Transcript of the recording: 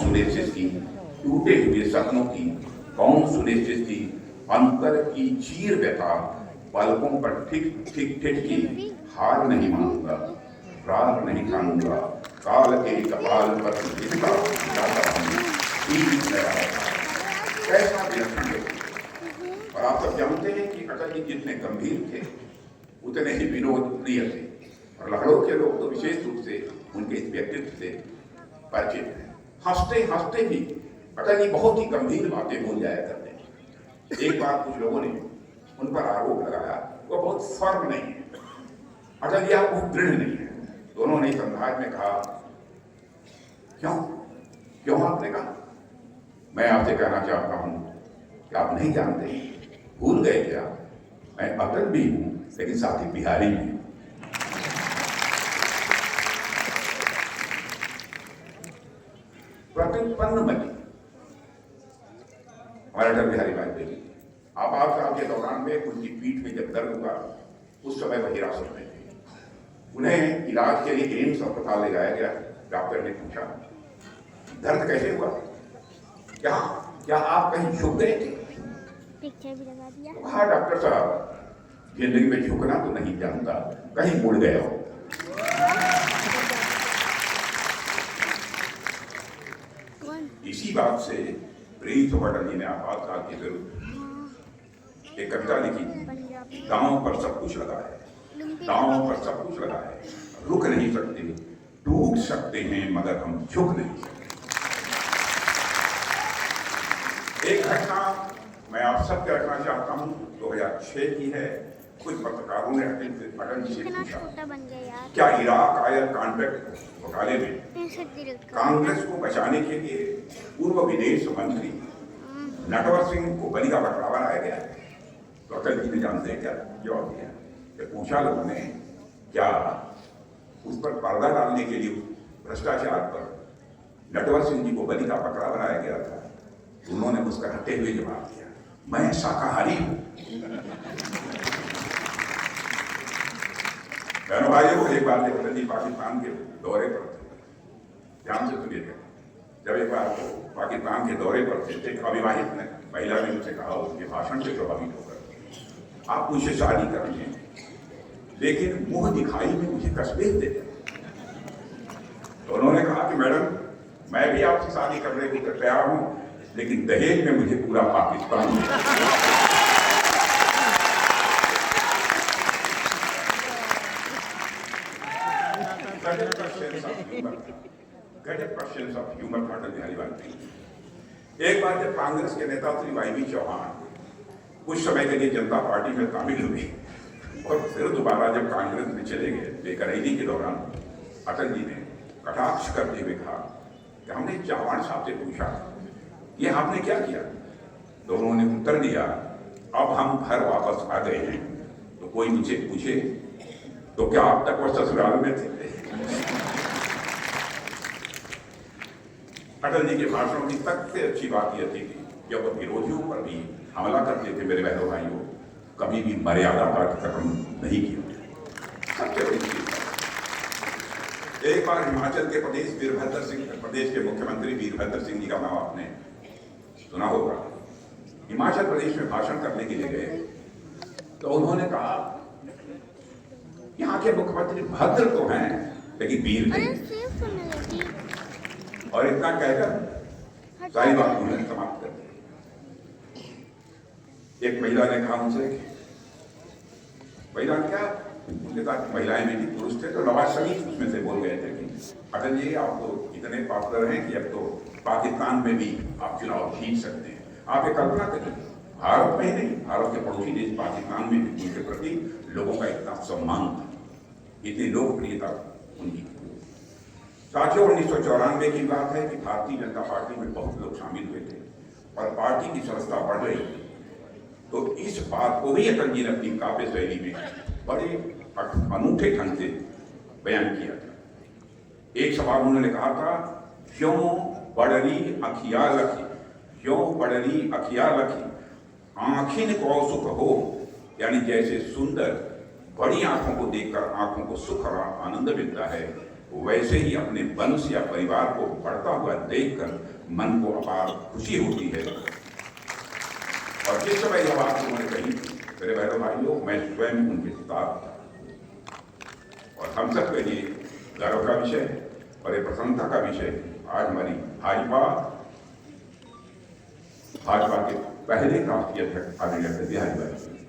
सुनिश्चित की टूटे हुए सपनों की, कौन सुनिश्चित की अंतर की चीर व्यथा, पलकों पर ठीक ठीक ठिठकी, हार नहीं मानूंगा, रार नहीं ठानूंगा, काल के कपाल पर लिखता जाता हूं, बीच मेरा कैसा विलक्षण है। और आप सब जानते हैं कि अटल जी जितने गंभीर थे उतने ही विनोद प्रिय थे, और लखनऊ के लोग तो विशेष रूप से उनके इस व्यक्तित्व से परिचित हैं। हंसते हंसते भी अटल जी बहुत ही गंभीर बातें बोल जाया करते। एक बार कुछ लोगों ने उन पर आरोप लगाया वो बहुत फर्म नहीं है, अटल जी आप बहुत दृढ़ नहीं है। दोनों ने संधान में कहा क्यों क्यों आपने कहा, मैं आपसे कहना चाहता हूं कि आप नहीं जानते, भूल गए क्या, मैं अटल भी हूं लेकिन साथ ही बिहारी भी हूं। प्रतिपन्न बनी हमारे अटल बिहारी वाजपेयी। आपात काल के दौरान में उनकी पीठ में जब दर्द हुआ उस समय वह हिरासत में थे। उन्हें इलाज के लिए एम्स अस्पताल ले जाया गया। डॉक्टर ने पूछा दर्द कैसे हुआ, क्या क्या आप कहीं झुक गए थे? पिक्चर भी लगा दिया। हाँ डॉक्टर साहब, जिंदगी में झुकना तो नहीं जानता, कहीं मुड़ गए हो। इसी बात से प्रेरित होकर अटल जी ने आपातकाल के विरुद्ध एक कविता लिखी, दांव पर सब कुछ लगा है, दांव पर सब कुछ लगा है, रुक नहीं सकते, टूट सकते हैं मगर हम झुक नहीं सकते। एक घटना मैं आप सबके रखना चाहता हूं, 2006 की है। कुछ पत्रकारों ने अटल जी से पूछा क्या इराक आयल कॉन्ट्रैक्ट घोटाले में कांग्रेस को बचाने के लिए पूर्व विदेश मंत्री नटवर सिंह को बलि का बकरा बनाया गया है? तो अटल जी ने जानते हैं क्या जवाब दिया कि पूछा लोगों ने क्या उस पर पर्दा डालने के लिए भ्रष्टाचार पर नटवर सिंह जी को बलि का बकरा बनाया गया था? उन्होंने मुस्कुराते हुए जवाब दिया मैं शाकाहारी हूं। बहनों भाइयों, एक बार जब अटल जी पाकिस्तान के दौरे पर थे, ध्यान से सुनिएगा, जब एक बार वो पाकिस्तान के दौरे पर थे, एक अविवाहित ने महिला ने मुझसे कहा उसके भाषण से प्रभावित होकर आप मुझसे शादी करेंगे लेकिन मुंह दिखाई में मुझे कश्मीर दे दें। तो उन्होंने कहा कि मैडम मैं भी आपसे शादी करने को तैयार हूं लेकिन दहेज में मुझे पूरा पाकिस्तान एक बार जब कांग्रेस के नेता श्री वाई चौहान कुछ समय के लिए जनता पार्टी में शामिल हुए और फिर दोबारा जब कांग्रेस में चले गए, बेकरारी के दौरान अटल जी ने कटाक्ष करते हुए कहा कि हमने चौहान साहब से पूछा ये आपने क्या किया? तो उन्होंने उत्तर दिया अब हम घर वापस आ गए हैं तो कोई मुझे पूछे तो क्या अब तक वो ससुराल में थे? अटल जी के भाषणों की सबसे अच्छी बात यह थी कि जब वो विरोधियों पर भी हमला करते थे, मेरे बहनों भाइयों, कभी भी मर्यादा का अतिक्रमण नहीं किया। सबसे बड़ी चीज एक बार हिमाचल के प्रदेश के मुख्यमंत्री वीरभद्र सिंह जी का नाम आपने सुना होगा। हिमाचल प्रदेश में भाषण करने के लिए गए तो उन्होंने कहा यहाँ के मुख्यमंत्री भद्र तो हैं लेकिन वीर नहीं। और इतना कहकर सारी बात उन्होंने समाप्त कर दी। एक महिला ने कहा उनसे महिला क्या, उनके साथ महिलाएं भी पुरुष थे तो नवाज शरीफ उसमें से बोल गए थे कि अटल जी आप तो इतने पॉपुलर हैं कि अब तो पाकिस्तान में भी आप चुनाव जीत सकते हैं। आप ये कल्पना करिए, भारत में ही नहीं, भारत के पड़ोसी देश पाकिस्तान में भी उनके प्रति लोगों का इतना सम्मान था, इतनी लोकप्रियता उनकी। साथियों, 1994 की बात है कि भारतीय जनता पार्टी में बहुत लोग शामिल हुए थे और पार्टी की सदस्यता बढ़ रही थी। तो इस बात को भी अटल जी ने अपनी काव्य शैली में बड़े अनूठे ढंग से बयान किया था। एक सवाल उन्होंने कहा था क्यों बड़री अखिया लखी, क्यों बड़री अखिया लखी, आँखिन को सुख हो, यानी जैसे सुंदर बड़ी आंखों को देखकर आंखों को सुख और आनंद मिलता है वैसे ही अपने वंश या परिवार को बढ़ता हुआ देखकर मन को अपार खुशी होती है। और जिस समय यह बात उन्होंने कही, मेरे बहनों भाइयों, मैं स्वयं उनके साथ था और हम सब के लिए गर्व का विषय और एक प्रसन्नता का विषय आज हमारी भाजपा के पहले राष्ट्रीय अध्यक्ष आदरणीय अटल बिहारी वाजपेयी